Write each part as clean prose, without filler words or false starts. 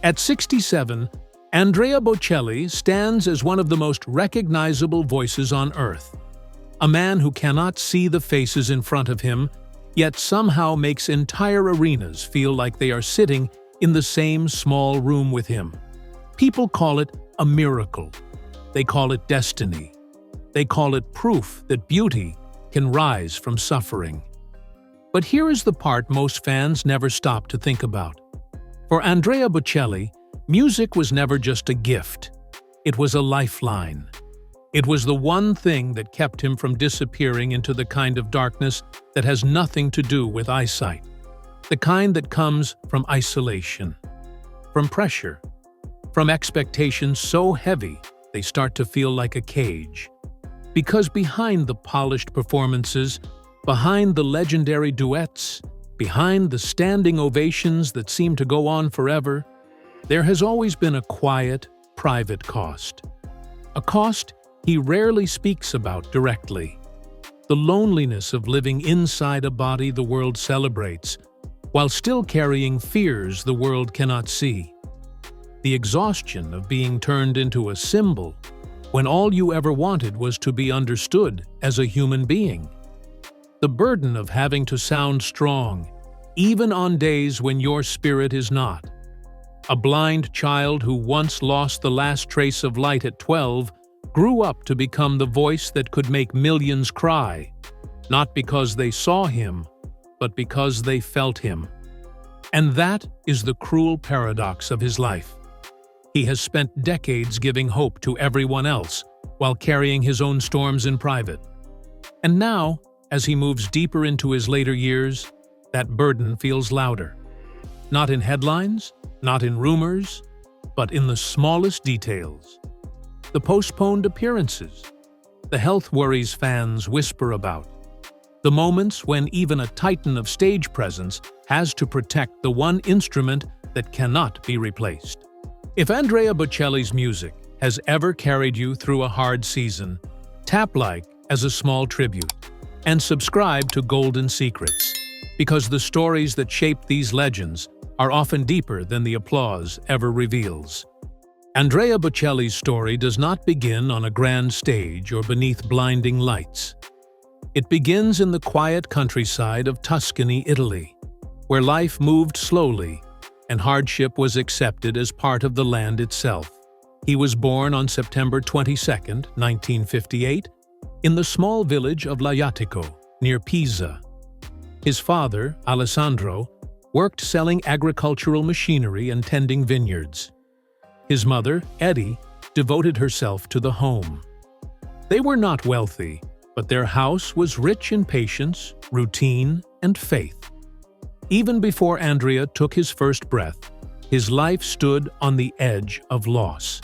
At 67, Andrea Bocelli stands as one of the most recognizable voices on earth. A man who cannot see the faces in front of him, yet somehow makes entire arenas feel like they are sitting in the same small room with him. People call it a miracle. They call it destiny. They call it proof that beauty can rise from suffering. But here is the part most fans never stop to think about. For Andrea Bocelli, music was never just a gift. It was a lifeline. It was the one thing that kept him from disappearing into the kind of darkness that has nothing to do with eyesight. The kind that comes from isolation, from pressure, from expectations so heavy they start to feel like a cage. Because behind the polished performances, behind the legendary duets, behind the standing ovations that seem to go on forever, there has always been a quiet, private cost. A cost he rarely speaks about directly. The loneliness of living inside a body the world celebrates, while still carrying fears the world cannot see. The exhaustion of being turned into a symbol when all you ever wanted was to be understood as a human being. The burden of having to sound strong, even on days when your spirit is not. A blind child who once lost the last trace of light at 12 grew up to become the voice that could make millions cry, not because they saw him, but because they felt him. And that is the cruel paradox of his life. He has spent decades giving hope to everyone else while carrying his own storms in private. And now, as he moves deeper into his later years, that burden feels louder. Not in headlines, not in rumors, but in the smallest details. The postponed appearances, the health worries fans whisper about, the moments when even a titan of stage presence has to protect the one instrument that cannot be replaced. If Andrea Bocelli's music has ever carried you through a hard season, tap like as a small tribute and subscribe to Golden Secrets, because the stories that shape these legends are often deeper than the applause ever reveals. Andrea Bocelli's story does not begin on a grand stage or beneath blinding lights. It begins in the quiet countryside of Tuscany, Italy, where life moved slowly and hardship was accepted as part of the land itself. He was born on September 22, 1958, in the small village of Lajatico, near Pisa. His father, Alessandro, worked selling agricultural machinery and tending vineyards. His mother, Eddie, devoted herself to the home. They were not wealthy, but their house was rich in patience, routine, and faith. Even before Andrea took his first breath, his life stood on the edge of loss.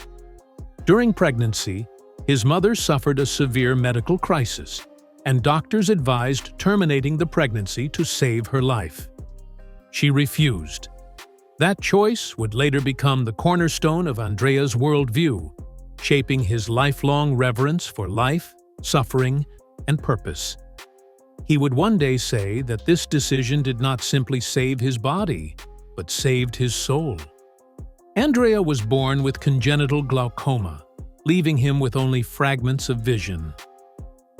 During pregnancy, his mother suffered a severe medical crisis, and doctors advised terminating the pregnancy to save her life. She refused. That choice would later become the cornerstone of Andrea's worldview, shaping his lifelong reverence for life, suffering, and purpose. He would one day say that this decision did not simply save his body, but saved his soul. Andrea was born with congenital glaucoma, leaving him with only fragments of vision.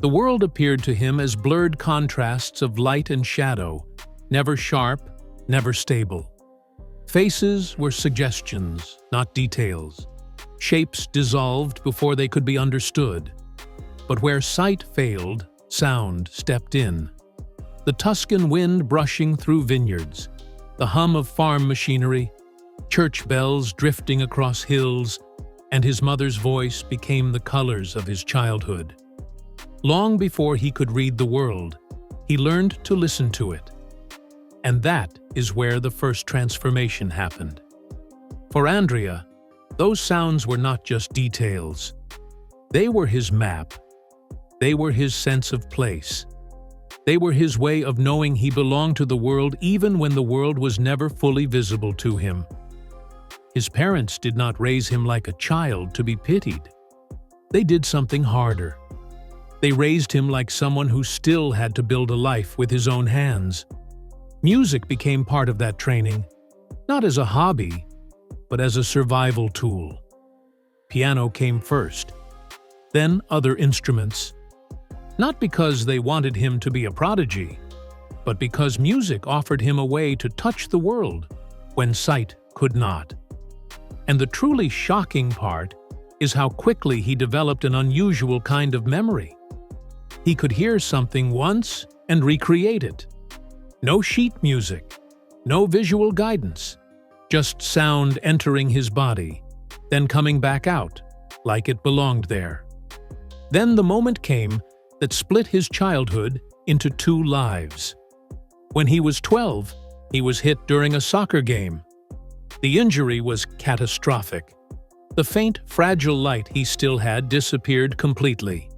The world appeared to him as blurred contrasts of light and shadow, never sharp, never stable. Faces were suggestions, not details. Shapes dissolved before they could be understood. But where sight failed, sound stepped in. The Tuscan wind brushing through vineyards, the hum of farm machinery, church bells drifting across hills, and his mother's voice became the colors of his childhood. Long before he could read the world, he learned to listen to it. And that is where the first transformation happened. For Andrea, those sounds were not just details. They were his map. They were his sense of place. They were his way of knowing he belonged to the world even when the world was never fully visible to him. His parents did not raise him like a child to be pitied. They did something harder. They raised him like someone who still had to build a life with his own hands. Music became part of that training, not as a hobby, but as a survival tool. Piano came first, then other instruments. Not because they wanted him to be a prodigy, but because music offered him a way to touch the world when sight could not. And the truly shocking part is how quickly he developed an unusual kind of memory. He could hear something once and recreate it. No sheet music, no visual guidance, just sound entering his body, then coming back out, like it belonged there. Then the moment came that split his childhood into two lives. When he was 12, he was hit during a soccer game. The injury was catastrophic. The faint, fragile light he still had disappeared completely.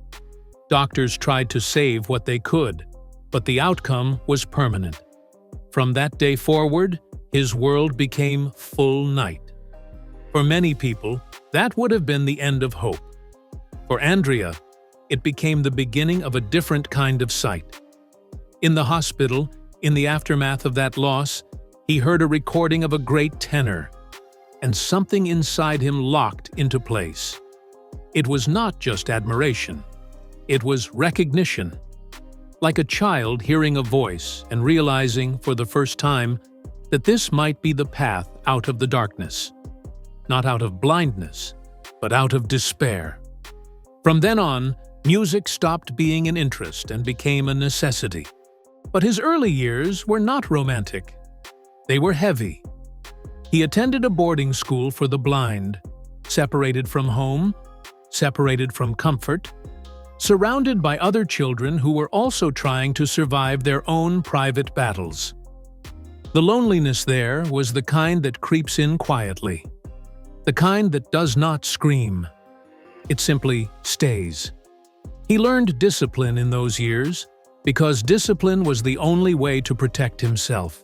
Doctors tried to save what they could, but the outcome was permanent. From that day forward, his world became full night. For many people, that would have been the end of hope. For Andrea, it became the beginning of a different kind of sight. In the hospital, in the aftermath of that loss, he heard a recording of a great tenor, and something inside him locked into place. It was not just admiration. It was recognition. Like a child hearing a voice and realizing for the first time that this might be the path out of the darkness. Not out of blindness, but out of despair. From then on, music stopped being an interest and became a necessity. But his early years were not romantic. They were heavy. He attended a boarding school for the blind, separated from home, separated from comfort, surrounded by other children who were also trying to survive their own private battles. The loneliness there was the kind that creeps in quietly, the kind that does not scream. It simply stays. He learned discipline in those years because discipline was the only way to protect himself.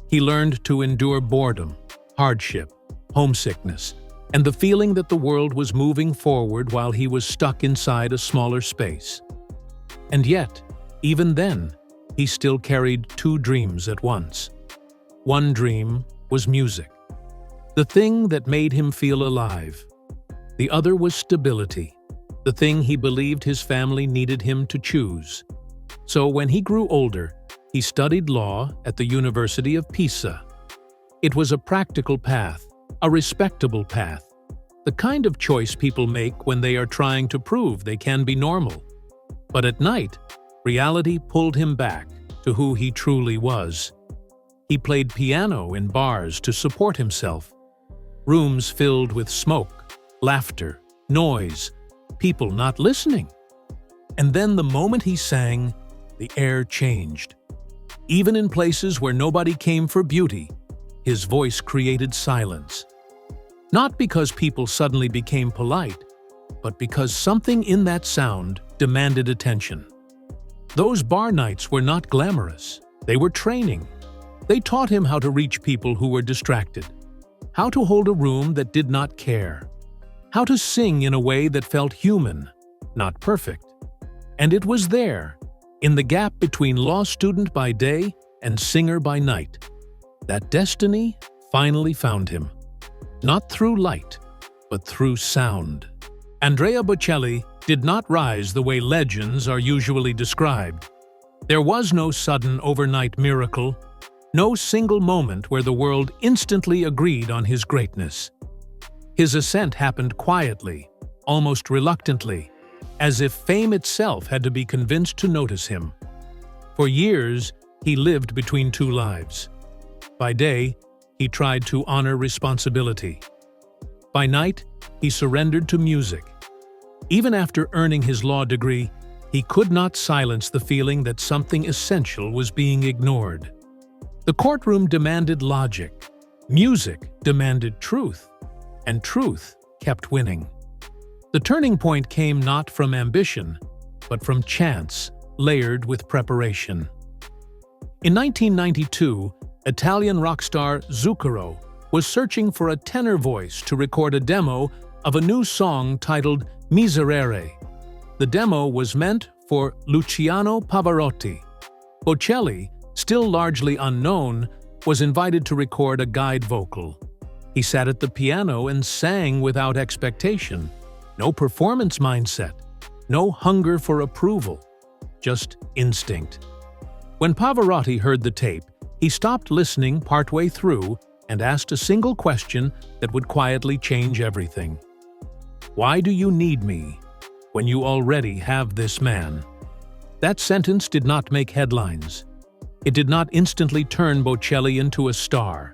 He learned to endure boredom, hardship, homesickness, and the feeling that the world was moving forward while he was stuck inside a smaller space. And yet, even then, he still carried two dreams at once. One dream was music, the thing that made him feel alive. The other was stability, the thing he believed his family needed him to choose. So when he grew older, he studied law at the University of Pisa. It was a practical path, a respectable path, the kind of choice people make when they are trying to prove they can be normal. But at night, reality pulled him back to who he truly was. He played piano in bars to support himself. Rooms filled with smoke, laughter, noise, people not listening. And then the moment he sang, the air changed. Even in places where nobody came for beauty, his voice created silence. Not because people suddenly became polite, but because something in that sound demanded attention. Those bar nights were not glamorous. They were training. They taught him how to reach people who were distracted, how to hold a room that did not care, how to sing in a way that felt human, not perfect. And it was there, in the gap between law student by day and singer by night, that destiny finally found him. Not through light, but through sound. Andrea Bocelli did not rise the way legends are usually described. There was no sudden overnight miracle, no single moment where the world instantly agreed on his greatness. His ascent happened quietly, almost reluctantly, as if fame itself had to be convinced to notice him. For years, he lived between two lives. By day, he tried to honor responsibility. By night, he surrendered to music. Even after earning his law degree, he could not silence the feeling that something essential was being ignored. The courtroom demanded logic, music demanded truth, and truth kept winning. The turning point came not from ambition, but from chance, layered with preparation. In 1992, Italian rock star Zucchero was searching for a tenor voice to record a demo of a new song titled Miserere. The demo was meant for Luciano Pavarotti. Bocelli, still largely unknown, was invited to record a guide vocal. He sat at the piano and sang without expectation. No performance mindset, no hunger for approval, just instinct. When Pavarotti heard the tape, he stopped listening partway through and asked a single question that would quietly change everything. "Why do you need me when you already have this man?" That sentence did not make headlines. It did not instantly turn Bocelli into a star,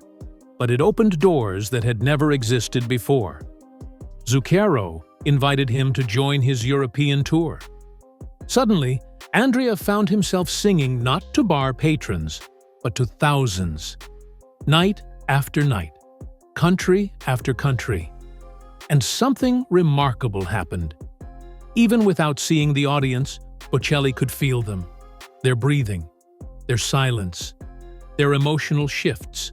but it opened doors that had never existed before. Zucchero invited him to join his European tour. Suddenly, Andrea found himself singing not to bar patrons, but to thousands. Night after night, country after country. And something remarkable happened. Even without seeing the audience, Bocelli could feel them. Their breathing, their silence, their emotional shifts.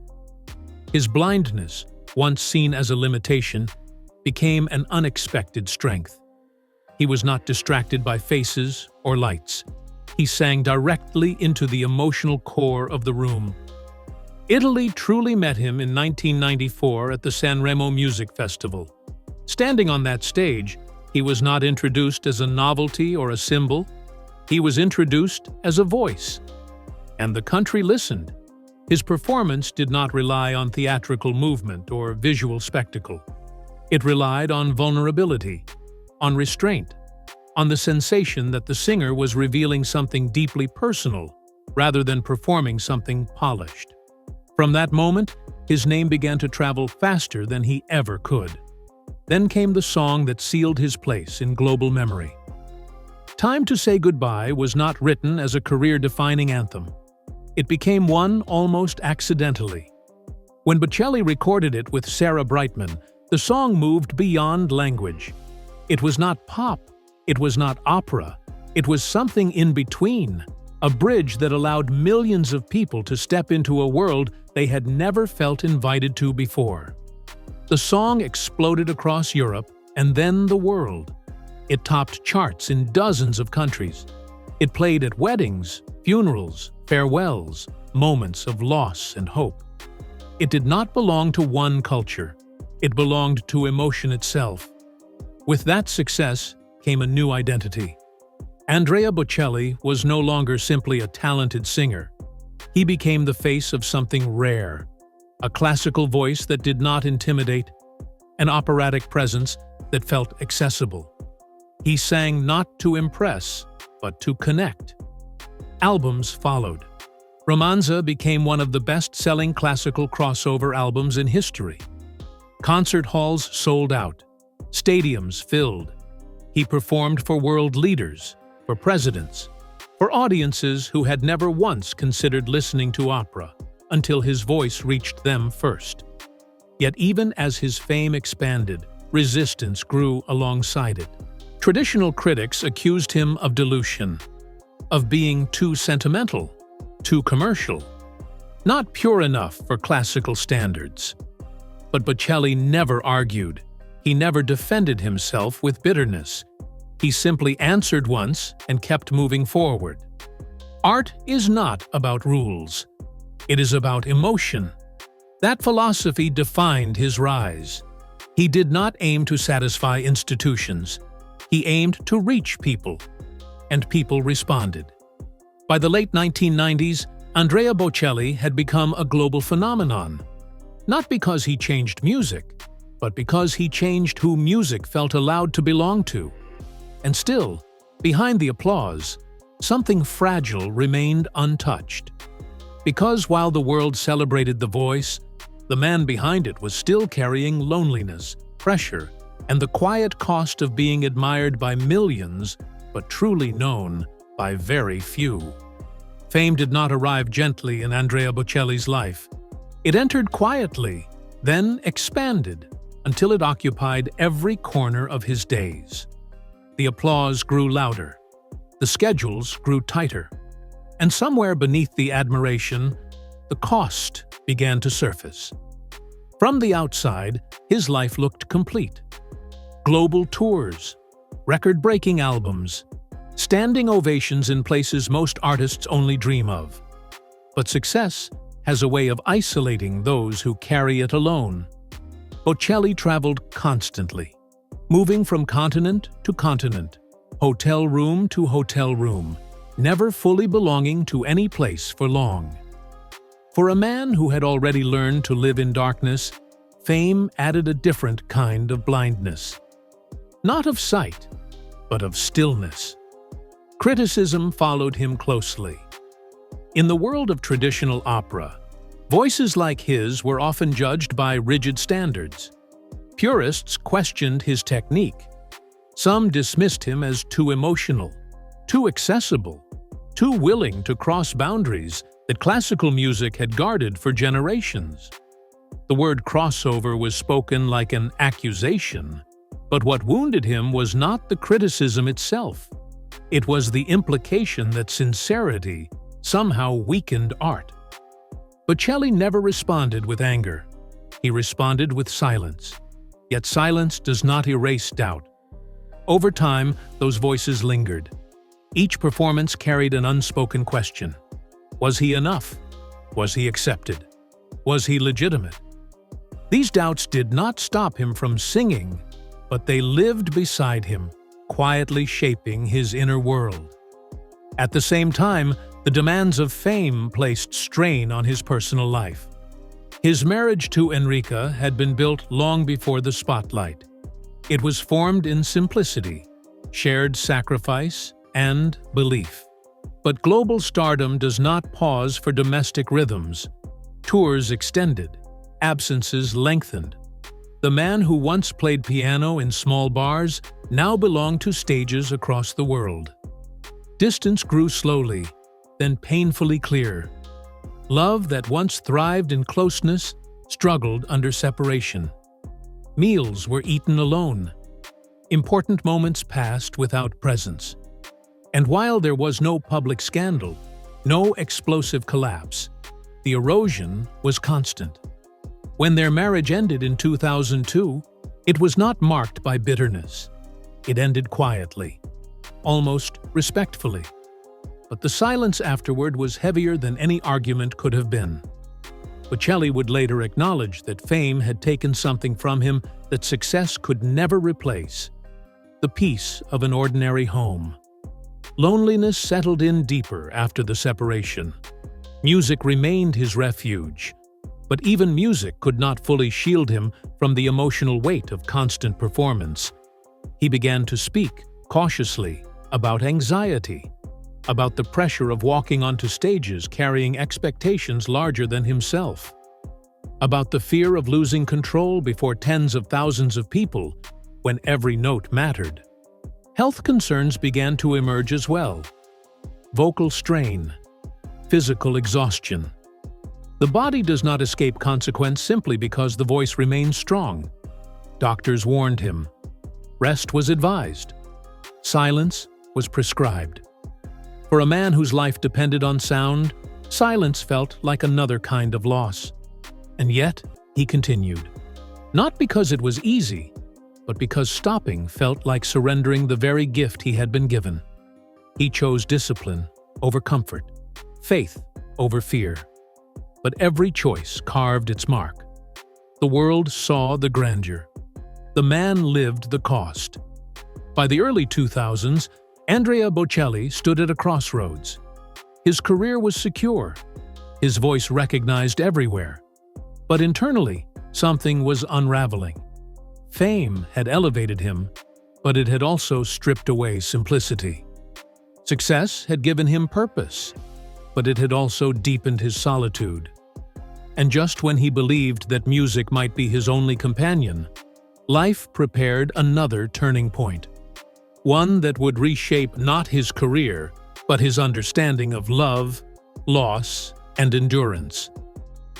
His blindness, once seen as a limitation, became an unexpected strength. He was not distracted by faces or lights. He sang directly into the emotional core of the room. Italy truly met him in 1994 at the Sanremo Music Festival. Standing on that stage, he was not introduced as a novelty or a symbol. He was introduced as a voice. And the country listened. His performance did not rely on theatrical movement or visual spectacle. It relied on vulnerability, on restraint, on the sensation that the singer was revealing something deeply personal rather than performing something polished. From that moment, his name began to travel faster than he ever could. Then came the song that sealed his place in global memory. Time to Say Goodbye was not written as a career-defining anthem. It became one almost accidentally. When Bocelli recorded it with Sarah Brightman, the song moved beyond language. It was not pop, it was not opera, it was something in between, a bridge that allowed millions of people to step into a world they had never felt invited to before. The song exploded across Europe and then the world. It topped charts in dozens of countries. It played at weddings, funerals, farewells, moments of loss and hope. It did not belong to one culture. It belonged to emotion itself. With that success came a new identity. Andrea Bocelli was no longer simply a talented singer. He became the face of something rare, a classical voice that did not intimidate, an operatic presence that felt accessible. He sang not to impress, but to connect. Albums followed. Romanza became one of the best-selling classical crossover albums in history. Concert halls sold out. Stadiums filled. He performed for world leaders, for presidents, for audiences who had never once considered listening to opera until his voice reached them first. Yet even as his fame expanded, resistance grew alongside it. Traditional critics accused him of dilution, of being too sentimental, too commercial, not pure enough for classical standards. But Bocelli never argued. He never defended himself with bitterness. He simply answered once and kept moving forward. Art is not about rules. It is about emotion. That philosophy defined his rise. He did not aim to satisfy institutions. He aimed to reach people, and people responded. By the late 1990s, Andrea Bocelli had become a global phenomenon. Not because he changed music, but because he changed who music felt allowed to belong to. And still, behind the applause, something fragile remained untouched. Because while the world celebrated the voice, the man behind it was still carrying loneliness, pressure, and the quiet cost of being admired by millions, but truly known by very few. Fame did not arrive gently in Andrea Bocelli's life. It entered quietly, then expanded, until it occupied every corner of his days. The applause grew louder. The schedules grew tighter. And somewhere beneath the admiration, the cost began to surface. From the outside, his life looked complete. Global tours, record-breaking albums, standing ovations in places most artists only dream of. But success has a way of isolating those who carry it alone. Bocelli traveled constantly, moving from continent to continent, hotel room to hotel room, never fully belonging to any place for long. For a man who had already learned to live in darkness, fame added a different kind of blindness. Not of sight, but of stillness. Criticism followed him closely. In the world of traditional opera, voices like his were often judged by rigid standards. Purists questioned his technique. Some dismissed him as too emotional, too accessible, too willing to cross boundaries that classical music had guarded for generations. The word crossover was spoken like an accusation, but what wounded him was not the criticism itself. It was the implication that sincerity somehow weakened art. Bocelli never responded with anger. He responded with silence. Yet silence does not erase doubt. Over time, those voices lingered. Each performance carried an unspoken question. Was he enough? Was he accepted? Was he legitimate? These doubts did not stop him from singing, but they lived beside him, quietly shaping his inner world. At the same time, the demands of fame placed strain on his personal life. His marriage to Enrica had been built long before the spotlight. It was formed in simplicity, shared sacrifice, and belief. But global stardom does not pause for domestic rhythms. Tours extended, absences lengthened. The man who once played piano in small bars now belonged to stages across the world. Distance grew slowly, then painfully clear. Love that once thrived in closeness struggled under separation. Meals were eaten alone. Important moments passed without presence. And while there was no public scandal, no explosive collapse, the erosion was constant. When their marriage ended in 2002, it was not marked by bitterness. It ended quietly, almost respectfully. But the silence afterward was heavier than any argument could have been. Bocelli would later acknowledge that fame had taken something from him that success could never replace: the peace of an ordinary home. Loneliness settled in deeper after the separation. Music remained his refuge, but even music could not fully shield him from the emotional weight of constant performance. He began to speak, cautiously, about anxiety, about the pressure of walking onto stages carrying expectations larger than himself, about the fear of losing control before tens of thousands of people when every note mattered. Health concerns began to emerge as well: vocal strain, physical exhaustion. The body does not escape consequence simply because the voice remains strong. Doctors warned him. Rest was advised. Silence was prescribed. For a man whose life depended on sound, silence felt like another kind of loss. And yet, he continued. Not because it was easy, but because stopping felt like surrendering the very gift he had been given. He chose discipline over comfort, faith over fear. But every choice carved its mark. The world saw the grandeur. The man lived the cost. By the early 2000s, Andrea Bocelli stood at a crossroads. His career was secure, his voice recognized everywhere. But internally, something was unraveling. Fame had elevated him, but it had also stripped away simplicity. Success had given him purpose, but it had also deepened his solitude. And just when he believed that music might be his only companion, life prepared another turning point. One that would reshape not his career, but his understanding of love, loss, and endurance.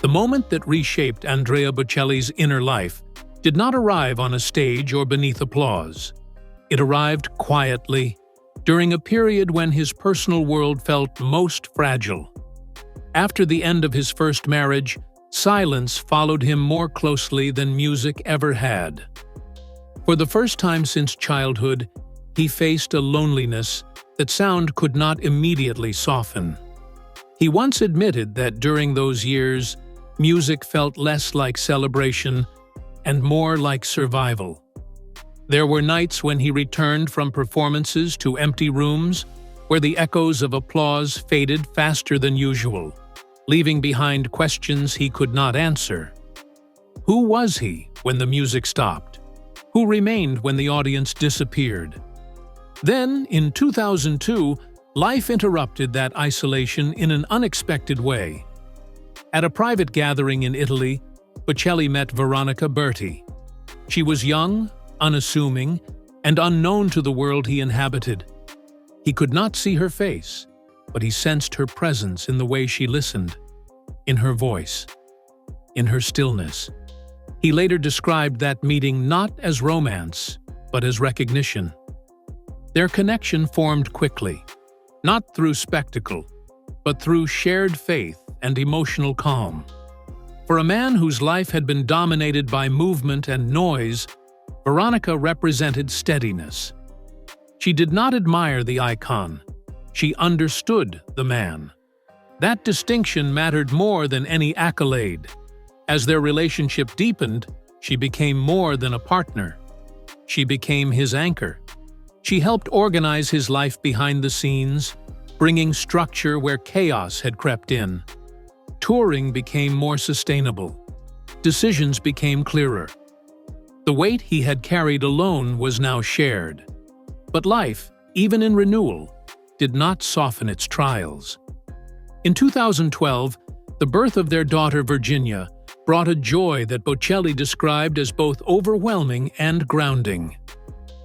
The moment that reshaped Andrea Bocelli's inner life did not arrive on a stage or beneath applause. It arrived quietly, during a period when his personal world felt most fragile. After the end of his first marriage, silence followed him more closely than music ever had. For the first time since childhood, he faced a loneliness that sound could not immediately soften. He once admitted that during those years, music felt less like celebration and more like survival. There were nights when he returned from performances to empty rooms where the echoes of applause faded faster than usual, leaving behind questions he could not answer. Who was he when the music stopped? Who remained when the audience disappeared? Then, in 2002, life interrupted that isolation in an unexpected way. At a private gathering in Italy, Bocelli met Veronica Berti. She was young, unassuming, and unknown to the world he inhabited. He could not see her face, but he sensed her presence in the way she listened, in her voice, in her stillness. He later described that meeting not as romance, but as recognition. Their connection formed quickly, not through spectacle, but through shared faith and emotional calm. For a man whose life had been dominated by movement and noise, Veronica represented steadiness. She did not admire the icon. She understood the man. That distinction mattered more than any accolade. As their relationship deepened, she became more than a partner. She became his anchor. She helped organize his life behind the scenes, bringing structure where chaos had crept in. Touring became more sustainable. Decisions became clearer. The weight he had carried alone was now shared. But life, even in renewal, did not soften its trials. In 2012, the birth of their daughter Virginia brought a joy that Bocelli described as both overwhelming and grounding.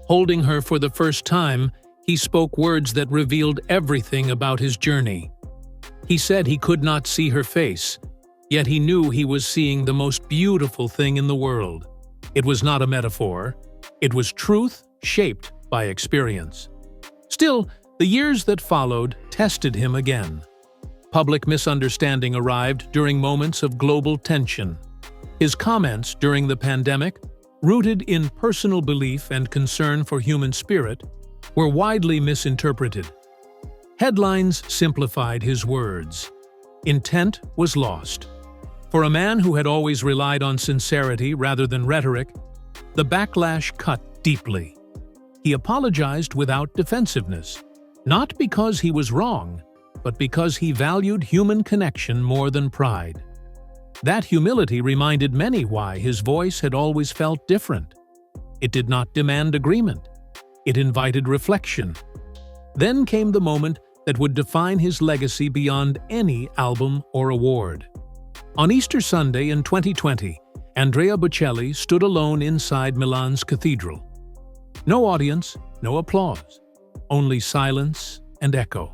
Holding her for the first time, he spoke words that revealed everything about his journey. He said he could not see her face, yet he knew he was seeing the most beautiful thing in the world. It was not a metaphor. It was truth shaped by experience. Still, the years that followed tested him again. Public misunderstanding arrived during moments of global tension. His comments during the pandemic, rooted in personal belief and concern for human spirit, were widely misinterpreted. Headlines simplified his words. Intent was lost. For a man who had always relied on sincerity rather than rhetoric, the backlash cut deeply. He apologized without defensiveness, not because he was wrong, but because he valued human connection more than pride. That humility reminded many why his voice had always felt different. It did not demand agreement. It invited reflection. Then came the moment that would define his legacy beyond any album or award. On Easter Sunday in 2020, Andrea Bocelli stood alone inside Milan's cathedral. No audience, no applause, only silence and echo.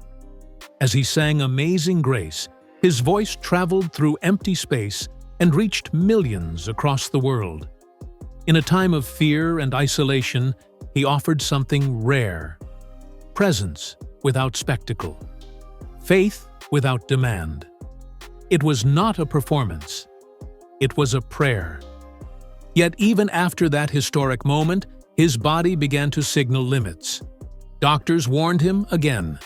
As he sang Amazing Grace, his voice traveled through empty space and reached millions across the world. In a time of fear and isolation, he offered something rare: presence without spectacle, faith without demand. It was not a performance. It was a prayer. Yet even after that historic moment, his body began to signal limits. Doctors warned him again.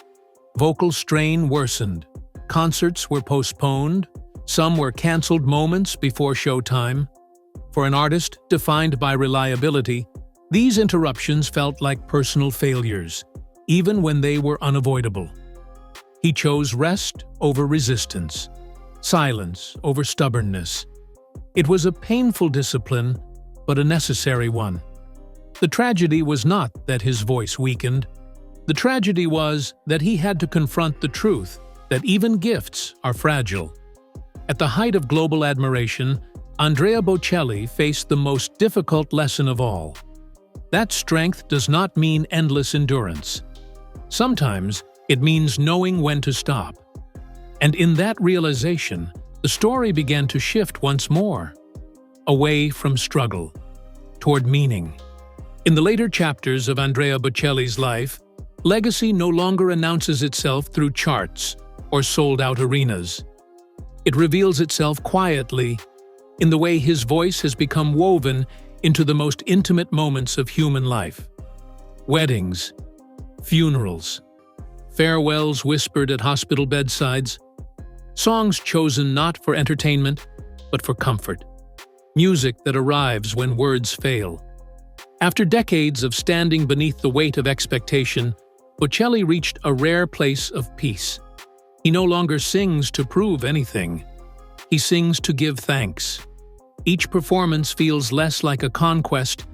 Vocal strain worsened. Concerts were postponed. Some were canceled moments before showtime. For an artist defined by reliability, these interruptions felt like personal failures, even when they were unavoidable. He chose rest over resistance, silence over stubbornness. It was a painful discipline, but a necessary one. The tragedy was not that his voice weakened. The tragedy was that he had to confront the truth that even gifts are fragile. At the height of global admiration, Andrea Bocelli faced the most difficult lesson of all. That strength does not mean endless endurance. Sometimes it means knowing when to stop. And in that realization, the story began to shift once more, away from struggle, toward meaning. In the later chapters of Andrea Bocelli's life, legacy no longer announces itself through charts or sold-out arenas. It reveals itself quietly in the way his voice has become woven into the most intimate moments of human life. Weddings, funerals, farewells whispered at hospital bedsides, songs chosen not for entertainment, but for comfort. music that arrives when words fail. After decades of standing beneath the weight of expectation, Bocelli reached a rare place of peace. He no longer sings to prove anything. He sings to give thanks. Each performance feels less like a conquest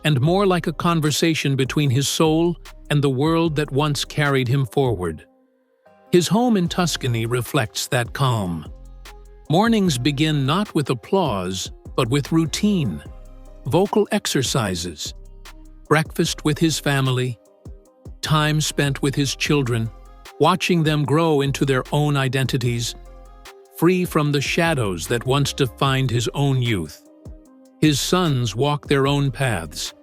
and more like a conversation between his soul and the world that once carried him forward. His home in Tuscany reflects that calm. Mornings begin not with applause, but with routine, vocal exercises, breakfast with his family, time spent with his children, watching them grow into their own identities, free from the shadows that once defined his own youth. His sons walk their own paths.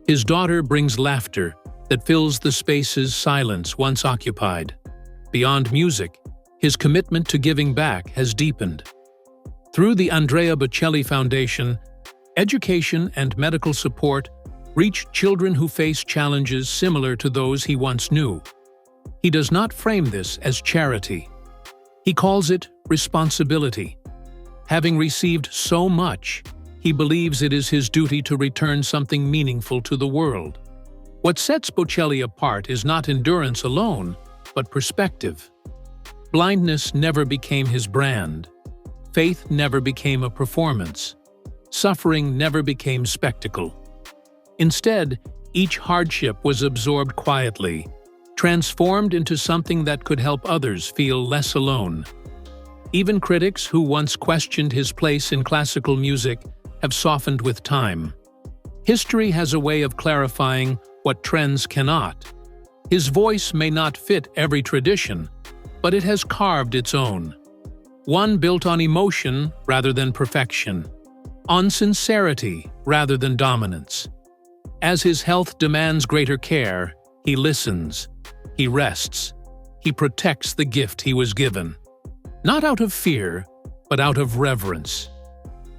His daughter brings laughter that fills the spaces silence once occupied. Beyond music, his commitment to giving back has deepened. Through the Andrea Bocelli Foundation, education and medical support reach children who face challenges similar to those he once knew. He does not frame this as charity. He calls it responsibility. Having received so much, he believes it is his duty to return something meaningful to the world. What sets Bocelli apart is not endurance alone, but perspective. Blindness never became his brand. Faith never became a performance. Suffering never became spectacle. Instead, each hardship was absorbed quietly, transformed into something that could help others feel less alone. Even critics who once questioned his place in classical music have softened with time. History has a way of clarifying what trends cannot. His voice may not fit every tradition, but it has carved its own. One built on emotion rather than perfection, on sincerity rather than dominance. As his health demands greater care, he listens, he rests, he protects the gift he was given. Not out of fear, but out of reverence.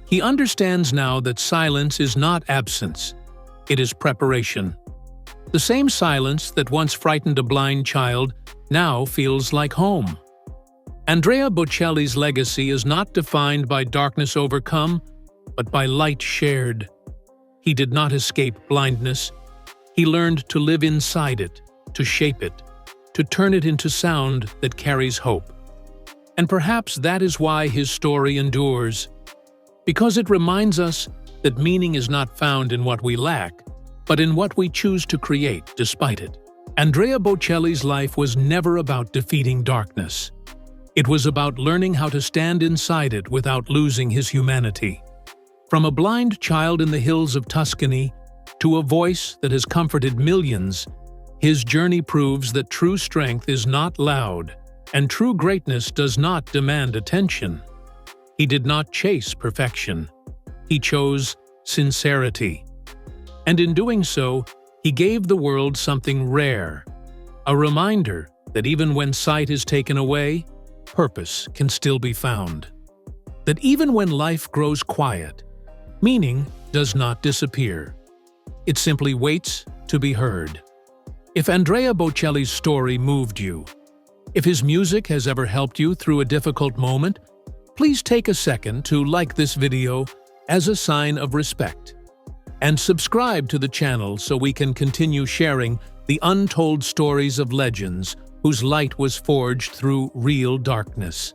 He understands now that silence is not absence, it is preparation. The same silence that once frightened a blind child now feels like home. Andrea Bocelli's legacy is not defined by darkness overcome, but by light shared. He did not escape blindness. He learned to live inside it, to shape it, to turn it into sound that carries hope. And perhaps that is why his story endures. Because it reminds us that meaning is not found in what we lack, but in what we choose to create despite it. Andrea Bocelli's life was never about defeating darkness. It was about learning how to stand inside it without losing his humanity. From a blind child in the hills of Tuscany to a voice that has comforted millions, his journey proves that true strength is not loud, and true greatness does not demand attention. He did not chase perfection. He chose sincerity. And in doing so, he gave the world something rare, a reminder that even when sight is taken away, purpose can still be found. That even when life grows quiet, meaning does not disappear. It simply waits to be heard. If Andrea Bocelli's story moved you, if his music has ever helped you through a difficult moment, please take a second to like this video as a sign of respect. And subscribe to the channel so we can continue sharing the untold stories of legends whose light was forged through real darkness.